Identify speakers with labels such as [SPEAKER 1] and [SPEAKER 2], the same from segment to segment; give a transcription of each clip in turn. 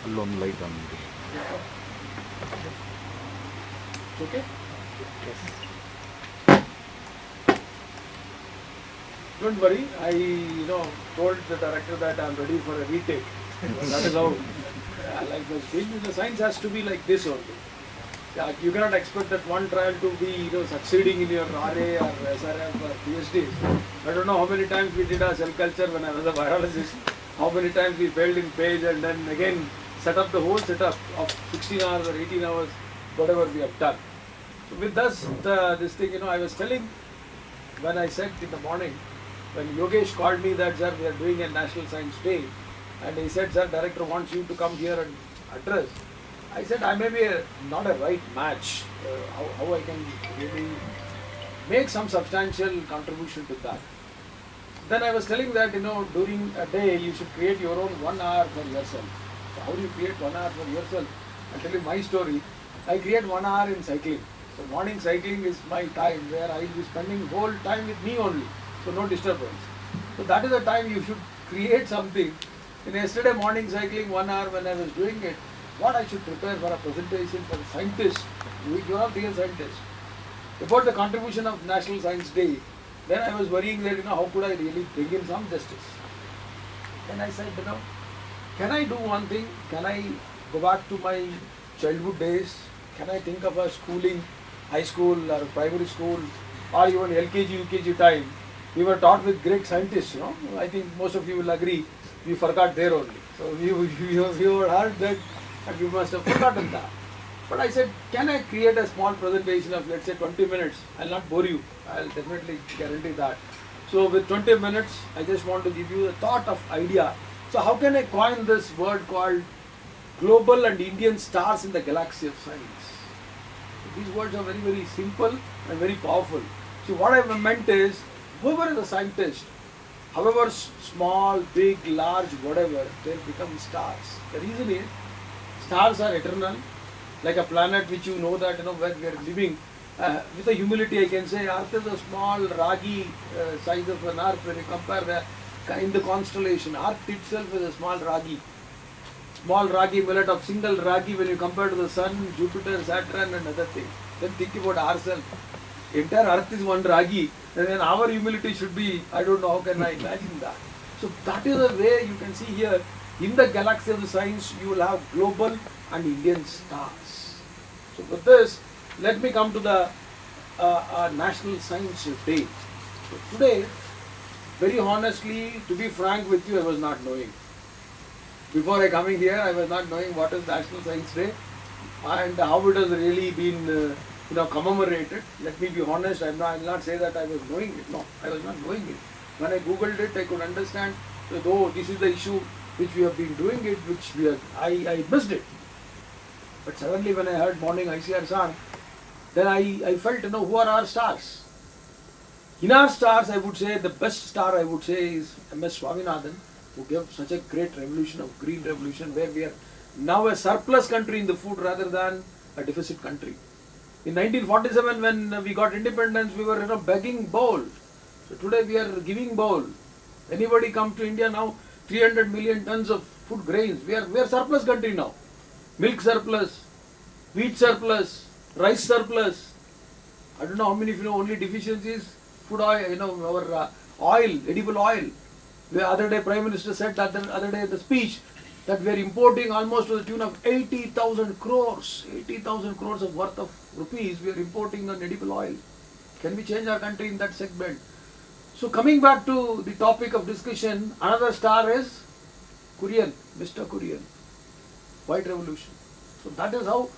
[SPEAKER 1] ಅಲ್ಲೊಂದು light on ಮಾಡಿ.
[SPEAKER 2] Okay? Yes. Don't worry, I told the director that I'm ready for a retake. That is how life has been. The science has to be like this only. Yeah, you cannot expect that one trial to be succeeding in your RA or SRF or PhD. I don't know how many times we did our cell culture when I was a virologist, how many times we failed in page and then again set up the whole setup of 16 hours or 18 hours, whatever we have done. So with this thing, I was telling when I said in the morning, when Yogesh called me that, sir, we are doing a National Science Day, and he said, sir, director wants you to come here and address. I said, I may be not a right match, how I can really make some substantial contribution to that. Then I was telling that, during a day you should create your own 1 hour for yourself. So how do you create 1 hour for yourself? I'll tell you my story. I create 1 hour in cycling. So morning cycling is my time where I will be spending whole time with me only. So no disturbance. So that is the time you should create something. In yesterday morning cycling 1 hour when I was doing it, what I should prepare for a presentation for a scientist, you are real scientist, about the contribution of National Science Day. Then I was worrying that, how could I really bring in some justice? Then I said, can I do one thing? Can I go back to my childhood days? Can I think of a schooling, high school or primary school or even LKG, UKG time? We were taught with great scientists, I think most of you will agree, we forgot there only. So we heard that and we must have forgotten that. But I said, can I create a small presentation of, let's say, 20 minutes? I'll not bore you. I'll definitely guarantee that. So with 20 minutes, I just want to give you a thought of idea. So how can I coin this word called global and Indian stars in the galaxy of science? These words are very, very simple and very powerful. So what I meant is, whoever is a scientist, however small, big, large, whatever, they'll become stars. The reason is, stars are eternal, like a planet which that where we are living. With a humility I can say, Earth is a small ragi size of an earth when you compare in the constellation. Earth itself is a small ragi millet of single ragi when you compare to the sun, Jupiter, Saturn and other things. Then think about ourselves. Entire earth is one ragi, and then our humility should be, I don't know how can I imagine that. So that is the way you can see here. In the galaxy of the science, you will have global and Indian stars. So with this, let me come to the National Science Day. So today, very honestly, to be frank with you, I was not knowing. Before I coming here, I was not knowing what is National Science Day and how it has really been commemorated. Let me be honest, I will not say that I was knowing it. No, I was not knowing it. When I googled it, I could understand that, this is the issue which we have been doing it, I missed it. But suddenly when I heard morning ICR song, then I felt, who are our stars? In our stars, I would say, the best star I would say is MS Swaminathan, who gave such a great revolution of green revolution, where we are now a surplus country in the food rather than a deficit country. In 1947, when we got independence, we were begging bowl. So today we are giving bowl. Anybody come to India now, 300 million tons of food grains. We are surplus country now. Milk surplus, wheat surplus, rice surplus. I don't know how many of you know only deficiencies. Food oil, our oil, edible oil. The other day Prime Minister said that the other day in the speech that we are importing almost to the tune of 80,000 crores. 80,000 crores of worth of rupees we are importing on edible oil. Can we change our country in that segment? So coming back to the topic of discussion, another star is Kurian, Mr. Kurian, White Revolution. So that is how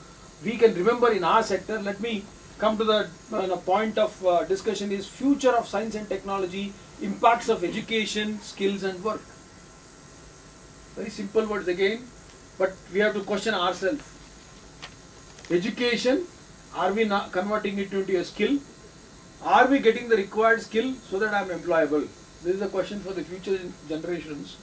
[SPEAKER 2] we can remember in our sector. Let me come to the point of discussion is future of science and technology, impacts of education, skills and work. Very simple words again, but we have to question ourselves. Education, are we not converting it into a skill? Are we getting the required skill so that I am employable? This is a question for the future generations.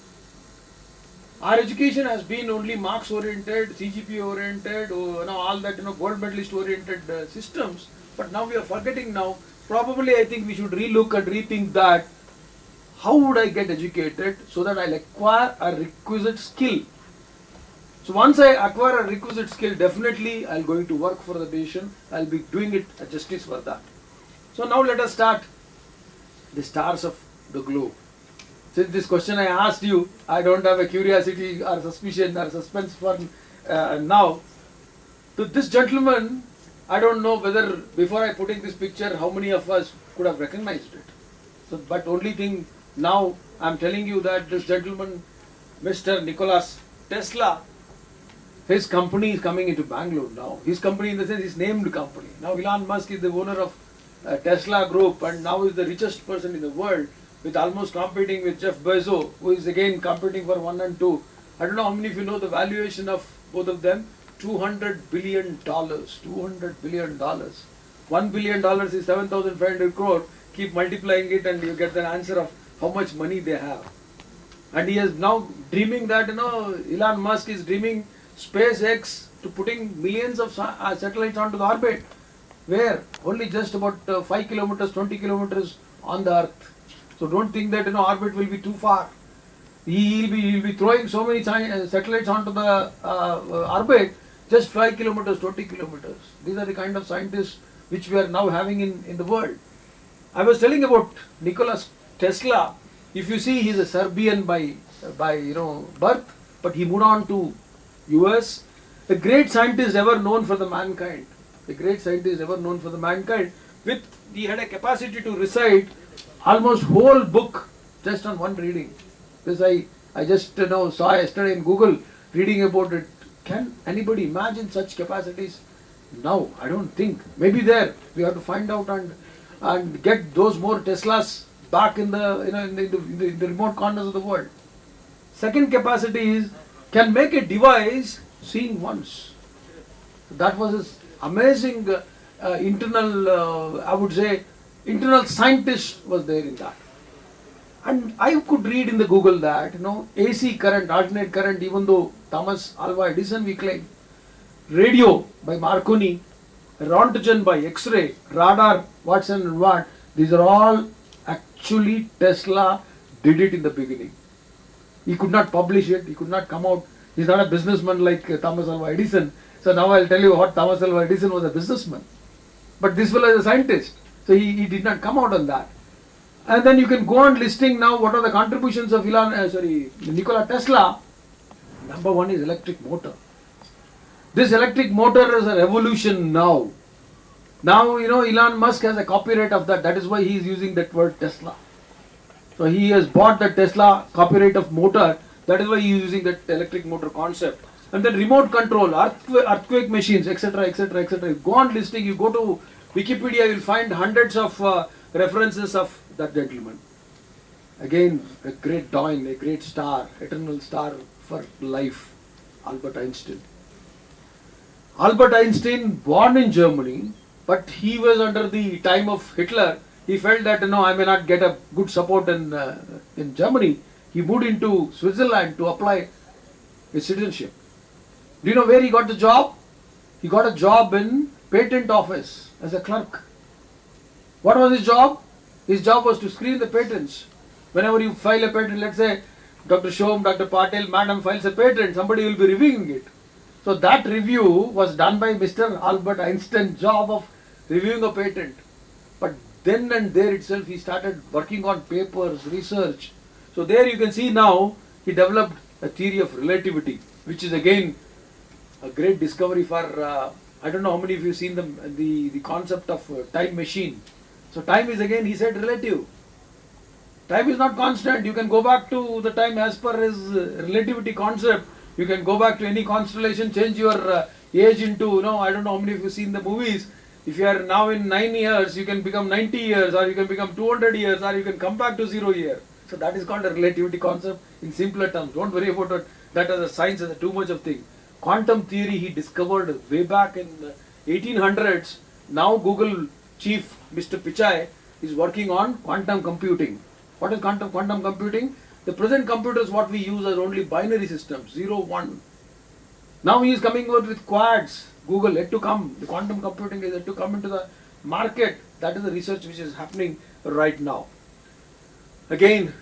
[SPEAKER 2] Our education has been only marks oriented, CGP oriented, all that gold medalist oriented systems. But now we are forgetting now. Probably I think we should relook and rethink that. how would I get educated so that I'll acquire a requisite skill? So once I acquire a requisite skill, definitely I'll going to work for the nation. I'll be doing it a justice for that. So now let us start the stars of the globe. Since this question I asked you, I don't have a curiosity or suspicion or suspense for now. To this gentleman, I don't know whether before I putting this picture, how many of us could have recognized it. So, but only thing now I'm telling you that this gentleman, Mr. Nikola Tesla, his company is coming into Bangalore now. His company, in the sense, his named company. Now Elon Musk is the owner of Tesla Group and now is the richest person in the world, with almost competing with Jeff Bezos, who is again competing for 1 and 2. I don't know how many of you know the valuation of both of them. $200 billion. $200 billion. $1 billion is 7,500 crore. Keep multiplying it and you get the answer of how much money they have. And he is now dreaming that, Elon Musk is dreaming SpaceX to putting millions of satellites onto the orbit, where only just about 5 kilometers, 20 kilometers on the Earth. So don't think that orbit will be too far. He'll be throwing so many satellites onto the orbit, just 5 kilometers, 20 kilometers. These are the kind of scientists which we are now having in the world. I was telling about Nikola Tesla. If you see, he's a Serbian by birth, but he moved on to US. The great scientist ever known for the mankind. The great scientist ever known for the mankind. He had a capacity to recite almost whole book just on one reading. This I just saw yesterday in Google reading about it. Can anybody imagine such capacities? No, I don't think. Maybe there we have to find out and get those more Teslas back in the remote corners of the world. Second capacity is can make a device seeing once. That was his amazing internal, I would say, internal scientist was there in that. And I could read in the Google that, AC current, alternate current, even though Thomas Alva Edison we claim, radio by Marconi, Rontgen by X-ray, radar, Watson and Watt, these are all actually Tesla did it in the beginning. He could not publish it, he could not come out. He's not a businessman like Thomas Alva Edison. So now I'll tell you what Thomas Alva Edison was a businessman. But this fellow is a scientist. So he did not come out on that. And then you can go on listing now what are the contributions of Nikola Tesla. Number one is electric motor. This electric motor is a revolution now. Now, Elon Musk has a copyright of that. That is why he is using that word Tesla. So he has bought the Tesla copyright of motor. That is why he is using that electric motor concept. And then remote control, earthquake machines, etc., etc., etc. Go on listing, you go to Wikipedia, you will find hundreds of references of that gentleman. Again, a great doyen, a great star, eternal star for life, Albert Einstein. Albert Einstein, born in Germany, but he was under the time of Hitler. He felt that, I may not get a good support in Germany. He moved into Switzerland to apply his citizenship. Do you know where he got the job? He got a job in patent office as a clerk. What was his job? His job was to screen the patents. Whenever you file a patent, let's say Dr. Shom, Dr. Patel, Madam files a patent, somebody will be reviewing it. So that review was done by Mr. Albert Einstein's job of reviewing a patent. But then and there itself he started working on papers, research. So there you can see now he developed a theory of relativity, which is again a great discovery for, I don't know how many of you have seen the concept of time machine. So time is again, he said, relative. Time is not constant. You can go back to the time as per his relativity concept. You can go back to any constellation, change your age into, I don't know how many of you have seen the movies. If you are now in 9 years, you can become 90 years, or you can become 200 years, or you can come back to 0 year. So that is called a relativity concept in simpler terms. Don't worry about it. That as a science is too much of thing. Quantum theory he discovered way back in 1800s. Now Google chief Mr. Pichai is working on quantum computing. What is quantum computing? The present computers what we use are only binary systems, 0, 1. Now he is coming out with quads. Google yet to come. The quantum computing is yet to come into the market. That is the research which is happening right now. Again,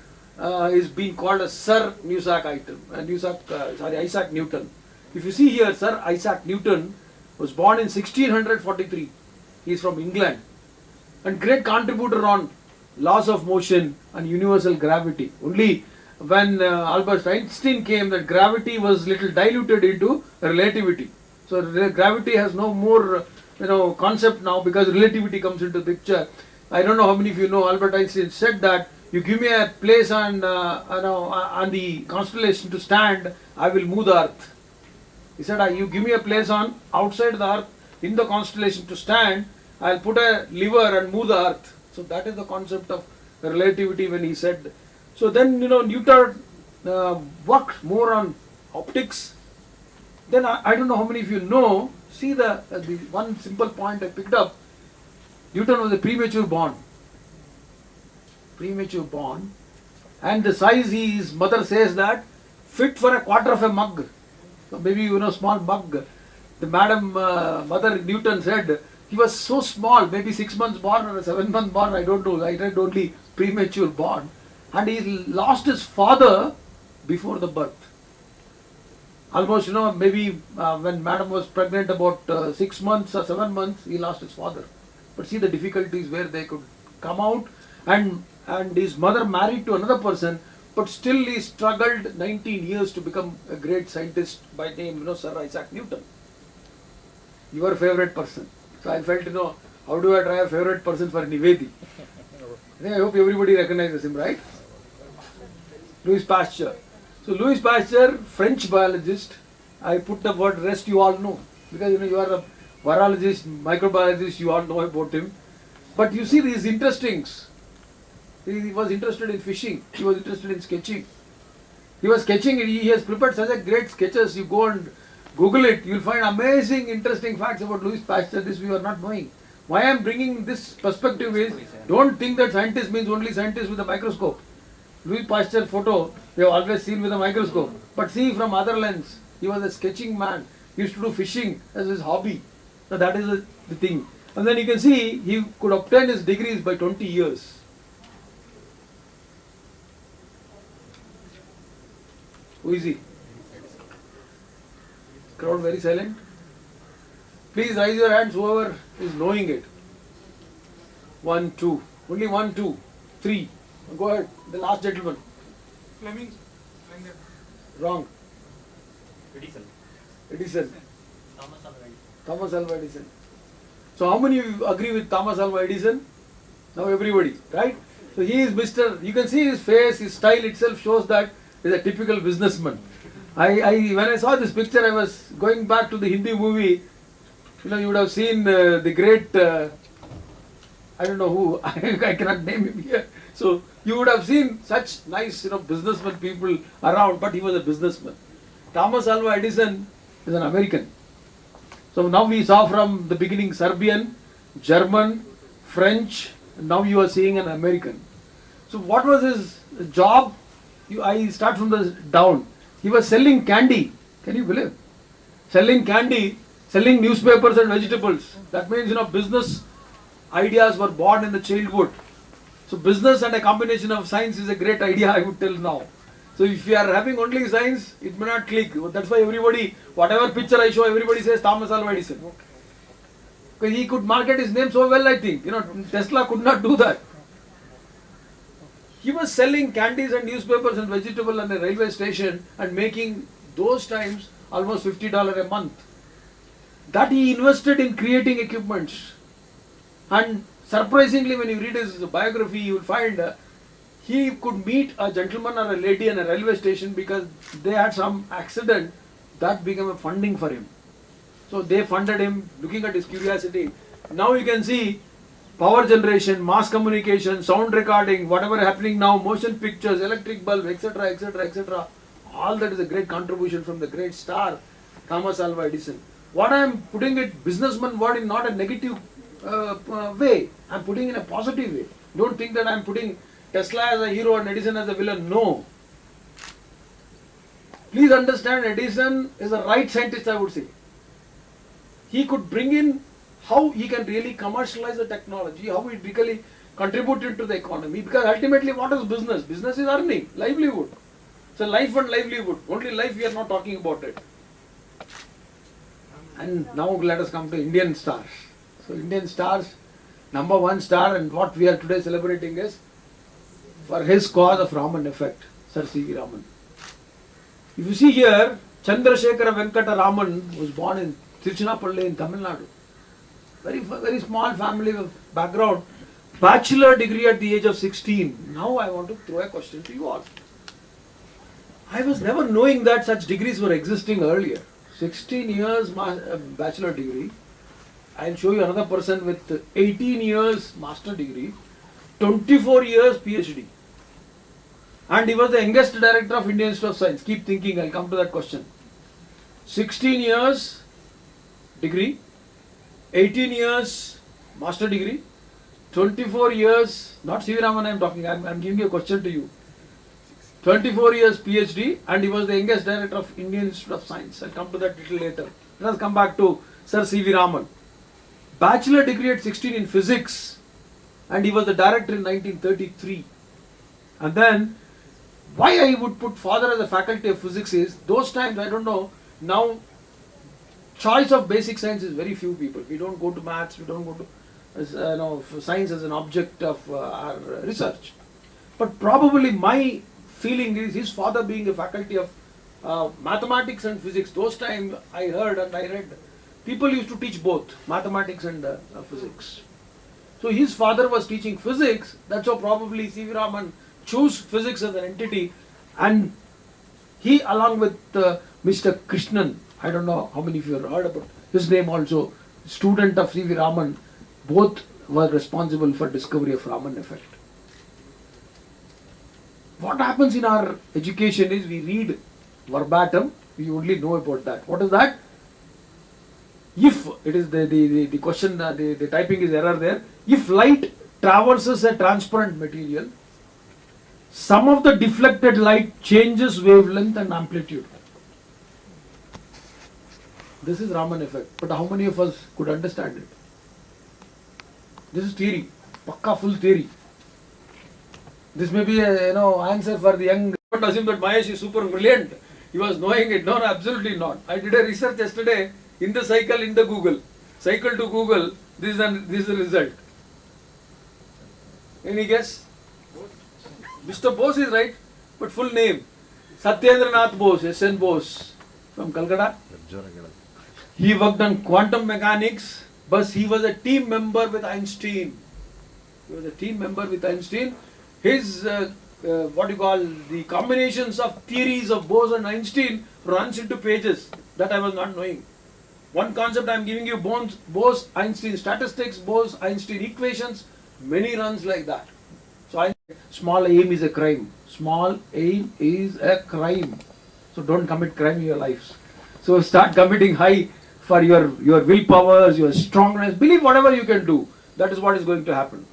[SPEAKER 2] is being called as Sir Isaac Newton. If you see here, Sir Isaac Newton was born in 1643. He is from England and great contributor on laws of motion and universal gravity. Only when Albert Einstein came, that gravity was little diluted into relativity. So gravity has no more concept now because relativity comes into the picture. I don't know how many of you know Albert Einstein said that you give me a place on the constellation to stand, I will move the earth. He said, you give me a place on outside the earth in the constellation to stand, I'll put a lever and move the earth. So that is the concept of relativity when he said. So then Newton worked more on optics. Then I don't know how many of you know, see the one simple point I picked up. Newton was a premature born. And the size his mother says that fit for a quarter of a mug. So maybe small mug. The mother Newton said he was so small, maybe 6 months born or 7 months born, I don't know. I read only premature born. And he lost his father before the birth. Almost, maybe when madam was pregnant about 6 months or 7 months, he lost his father. But see the difficulties where they could come out, and his mother married to another person, but still he struggled 19 years to become a great scientist by name, Sir Isaac Newton. Your favorite person. So I felt, how do I try a favorite person for Nivedi? I hope everybody recognizes him, right? Louis Pasteur. So Louis Pasteur, French biologist. I put the word rest, you all know. Because you are a virologist, microbiologist, you all know about him. But you see these interestings. He was interested in fishing. He was interested in sketching. He was sketching. He has prepared such a great sketches. You go and Google it. You will find amazing, interesting facts about Louis Pasteur. This we are not knowing. Why I am bringing this perspective is, don't think that scientist means only scientist with a microscope. Louis Pasteur photo, we have always seen with a microscope. But see from other lens, he was a sketching man. He used to do fishing as his hobby. So that is the thing. And then you can see he could obtain his degrees by 20 years. Who is he? Crowd very silent. Please raise your hands, whoever is knowing it. 1, 2. Only 1, 2, 3. Go ahead. The last gentleman.
[SPEAKER 3] Fleming.
[SPEAKER 2] Wrong.
[SPEAKER 3] Edison.
[SPEAKER 2] Edison. Thomas Alva Edison. So how many of you agree with Thomas Alva Edison? Now everybody, right? So he is Mr. You can see his face, his style itself shows that he is a typical businessman. When I saw this picture, I was going back to the Hindi movie. You would have seen the great, I don't know who, I cannot name him here. So you would have seen such nice, businessmen people around, but he was a businessman. Thomas Alva Edison is an American. So now we saw from the beginning Serbian, German, French, and now you are seeing an American. So what was his job? I start from the down. He was selling candy. Can you believe? Selling candy, selling newspapers and vegetables. That means, business ideas were born in the childhood. So business and a combination of science is a great idea, I would tell now. So if you are having only science, it may not click. That's why everybody, whatever picture I show, everybody says Thomas Alva Edison. Because he could market his name so well, I think. Tesla could not do that. He was selling candies and newspapers and vegetables on a railway station and making those times almost $50 a month. That he invested in creating equipments. And surprisingly, when you read his biography, you will find he could meet a gentleman or a lady in a railway station because they had some accident that became a funding for him. So they funded him, looking at his curiosity. Now you can see power generation, mass communication, sound recording, whatever happening now, motion pictures, electric bulb, etc., etc., etc. All that is a great contribution from the great star, Thomas Alva Edison. What I am putting it, businessman word in not a negative way. I am putting in a positive way. Don't think that I am putting Tesla as a hero and Edison as a villain. No. Please understand, Edison is a right scientist, I would say. He could bring in how he can really commercialize the technology, how he really contributing to the economy, because ultimately what is business? Business is earning, livelihood. So life and livelihood, only life we are not talking about it. And now let us come to Indian stars. So Indian stars, number one star, and what we are today celebrating is for his cause of Raman effect, Sir C.V. Raman. If you see here, Chandrasekhara Venkata Raman was born in Tiruchinappalli in Tamil Nadu. Very small family of background. Bachelor degree at the age of 16. Now I want to throw a question to you all. I was never knowing that such degrees were existing earlier. 16 years bachelor degree. I'll show you another person with 18 years master degree, 24 years PhD. And he was the youngest director of Indian Institute of Science. Keep thinking, I'll come to that question. 16 years degree, 18 years master degree, 24 years, not C.V. Raman I'm talking, I'm giving you a question to you. 24 years PhD, and he was the youngest director of Indian Institute of Science. I'll come to that little later. Let us come back to Sir C.V. Raman. Bachelor degree at 16 in physics, and he was the director in 1933. And then, why I would put father as a faculty of physics is, those times, I don't know, now choice of basic science is very few people. We don't go to maths, we don't go to science as an object of our research. But probably my feeling is his father being a faculty of mathematics and physics. Those times I heard and I read, people used to teach both mathematics and physics. So his father was teaching physics, that's how probably C.V. Raman chose physics as an entity, and he along with Mr. Krishnan, I don't know how many of you have heard about his name also, student of C.V. Raman, both were responsible for discovery of Raman effect. What happens in our education is we read verbatim, we only know about that. What is that? If, it is the question, the typing is error there. If light traverses a transparent material, some of the deflected light changes wavelength and amplitude. This is Raman effect. But how many of us could understand it? This is theory, pakka full theory. This may be a answer for the young. Don't assume that Mahesh is super brilliant. He was knowing it. No, absolutely not. I did a research yesterday in the cycle in the Google. Cycle to Google. This is the result. Any guess? Mr. Bose is right, but full name Satyendra Nath Bose, S.N. Bose from Calcutta. He worked on quantum mechanics, but he was a team member with Einstein. His the combinations of theories of Bose and Einstein runs into pages that I was not knowing. One concept I am giving you, Bose, Einstein statistics, Bose, Einstein equations, many runs like that. So small aim is a crime. Small aim is a crime. So don't commit crime in your lives. So start committing high for your willpowers, your strongness. Believe whatever you can do. That is what is going to happen.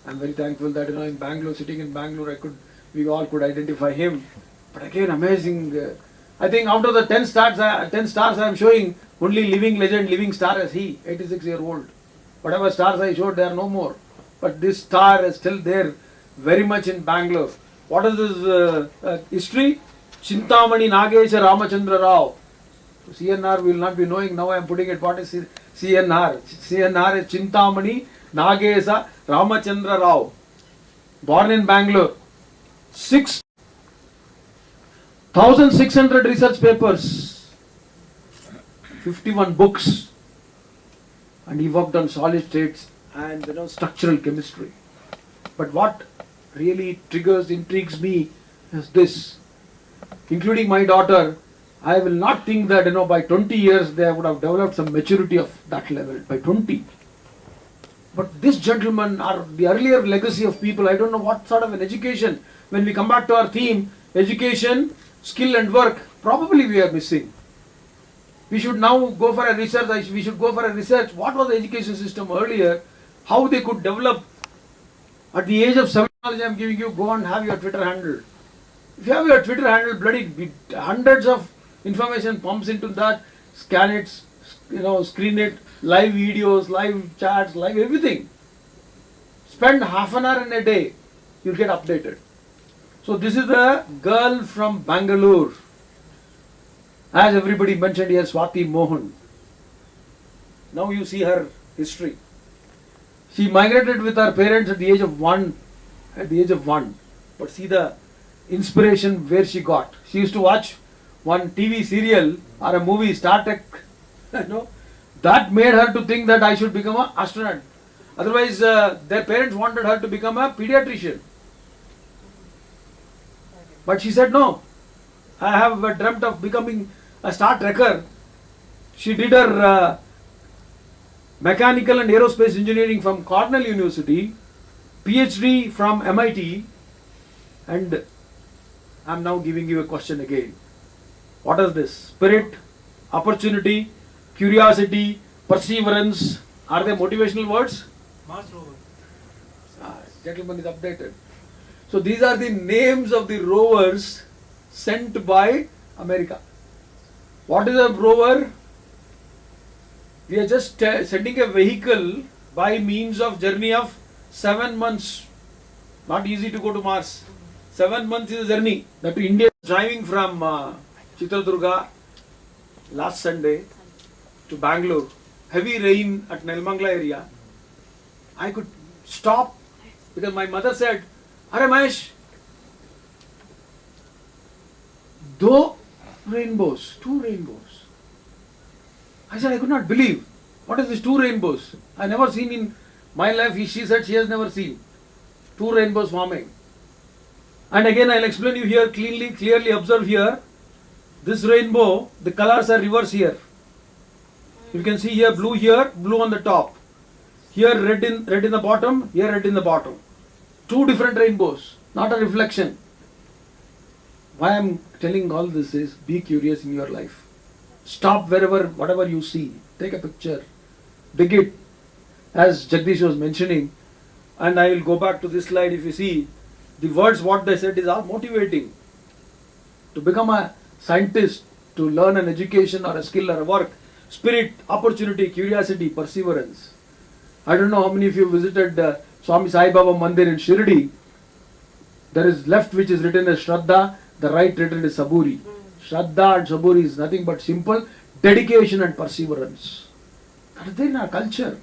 [SPEAKER 2] I'm very thankful that in Bangalore, sitting in Bangalore, we all could identify him. But again, amazing. I think out of the 10 stars I am showing, only living legend, living star is he, 86-year-old. Whatever stars I showed, there are no more. But this star is still there, very much in Bangalore. What is this history? Chintamani Nagesha Ramachandra Rao. CNR will not be knowing, now I am putting it. What is CNR? CNR is Chintamani Nagesha Ramachandra Rao. Born in Bangalore. 1,600 research papers, 51 books, and he worked on solid states and structural chemistry. But what really intrigues me is this. Including my daughter, I will not think that by 20 years they would have developed some maturity of that level, by 20. But this gentleman, or the earlier legacy of people, I don't know what sort of an education. When we come back to our theme, education, skill and work, probably we are missing. We should now go for a research. What was the education system earlier? How they could develop. At the age of 7, I am giving you, go and have your Twitter handle. If you have your Twitter handle, bloody hundreds of information pumps into that, scan it, screen it, live videos, live chats, live everything. Spend half an hour in a day, you'll get updated. So this is the girl from Bangalore. As everybody mentioned here, Swati Mohan. Now you see her history. She migrated with her parents at the age of one. But see the inspiration where she got. She used to watch one TV serial or a movie, Star Trek. That made her to think that I should become an astronaut. Otherwise, their parents wanted her to become a pediatrician. But she said, no, I have dreamt of becoming a Star Trekker. She did her mechanical and aerospace engineering from Cornell University, PhD from MIT, and I am now giving you a question again. What is this? Spirit, opportunity, curiosity, perseverance. Are they motivational words?
[SPEAKER 3] Mars rover.
[SPEAKER 2] Gentleman is updated. So these are the names of the rovers sent by America. What is a rover? We are just sending a vehicle by means of journey of 7 months. Not easy to go to Mars. 7 months is a journey. That to India. Driving from Chitradurga last Sunday to Bangalore. Heavy rain at Nelmangla area. I could stop because my mother said, "Are Mahesh, two rainbows." I said, I could not believe. What is this 2 rainbows? I never seen in my life. She said she has never seen 2 rainbows forming. And again, I'll explain you here clearly observe here. This rainbow, the colors are reverse here. You can see here blue on the top. Here red in the bottom, here red in the bottom. 2 different rainbows, not a reflection. Why I'm telling all this is, be curious in your life. Stop whatever you see. Take a picture. Dig it. As Jagdish was mentioning, and I will go back to this slide. If you see, the words what they said is all motivating. To become a scientist, to learn an education or a skill or a work, spirit, opportunity, curiosity, perseverance. I don't know how many of you visited Swami Sai Baba Mandir in Shirdi. There is left which is written as Shraddha, the right written is Saburi. Shraddha and Saburi is nothing but simple dedication and perseverance. That is in our culture.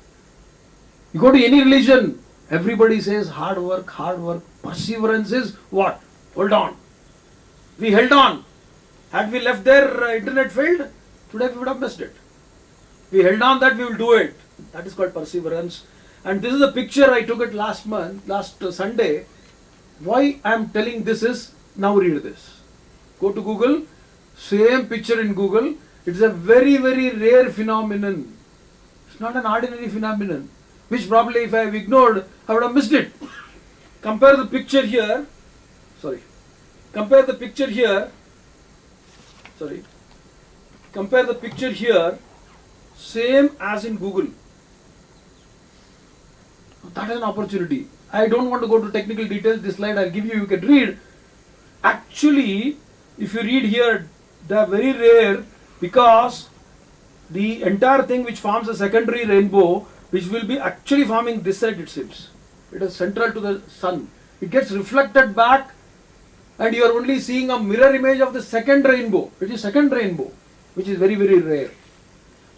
[SPEAKER 2] You go to any religion, everybody says hard work. Perseverance is what? Hold on. We held on. Had we left there, internet failed, today we would have missed it. We held on that we will do it. That is called perseverance. And this is a picture I took it last Sunday. Why I am telling this is, now read this. Go to Google, same picture in Google. It's a very, very rare phenomenon. It's not an ordinary phenomenon, which probably if I have ignored, I would have missed it. Compare the picture here. Compare the picture here. Same as in Google. That is an opportunity. I don't want to go to technical details. This slide I'll give you. You can read. Actually, if you read here, they are very rare because the entire thing which forms a secondary rainbow, which will be actually forming this side, it seems. It is central to the sun. It gets reflected back and you are only seeing a mirror image of the second rainbow, which is very, very rare.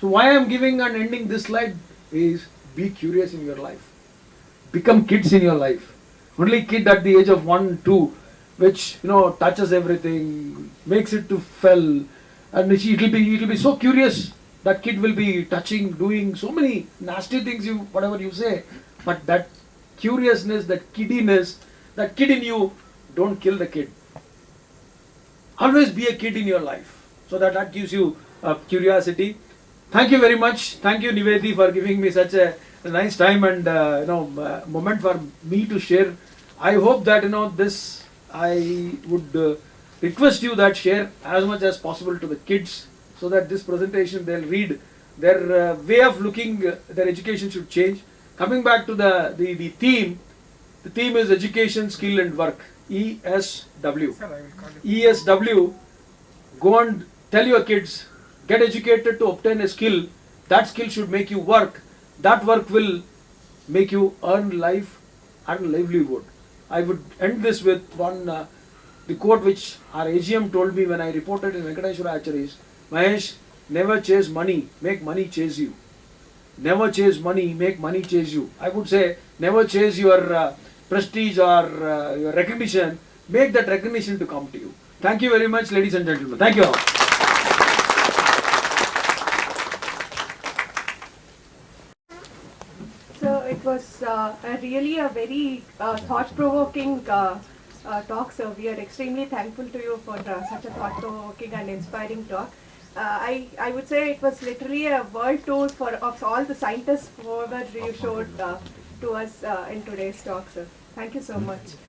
[SPEAKER 2] So why I am giving and ending this slide is be curious in your life. Become kids in your life. Only kid at the age of 1, 2, which touches everything, makes it to fell, and it will be so curious. That kid will be touching, doing so many nasty things, whatever you say, but that curiousness, that kiddiness, that kid in you, don't kill the kid. Always be a kid in your life, so that gives you curiosity. Thank you very much. Thank you, Nivedi, for giving me such a nice time and moment for me to share. I hope that this I would request you that share as much as possible to the kids, so that this presentation they'll read, their way of looking, their education should change. Coming back to the theme, the theme is education, skill and work, ESW.
[SPEAKER 3] Sir, I will call it.
[SPEAKER 2] ESW, go and tell your kids, get educated to obtain a skill, That skill should make you work. That work will make you earn life and livelihood. I would end this with the quote which our AGM told me when I reported in Venkateshwara Hatcheries. Mahesh, never chase money, make money chase you. Never chase money, make money chase you. I would say, never chase your prestige or your recognition, make that recognition to come to you. Thank you very much, ladies and gentlemen. Thank you all.
[SPEAKER 3] So it was really a very thought-provoking talk, sir. We are extremely thankful to you for such a thought-provoking and inspiring talk. I would say it was literally a world tour of all the scientists whoever you showed to us in today's talk, sir. Thank you so much.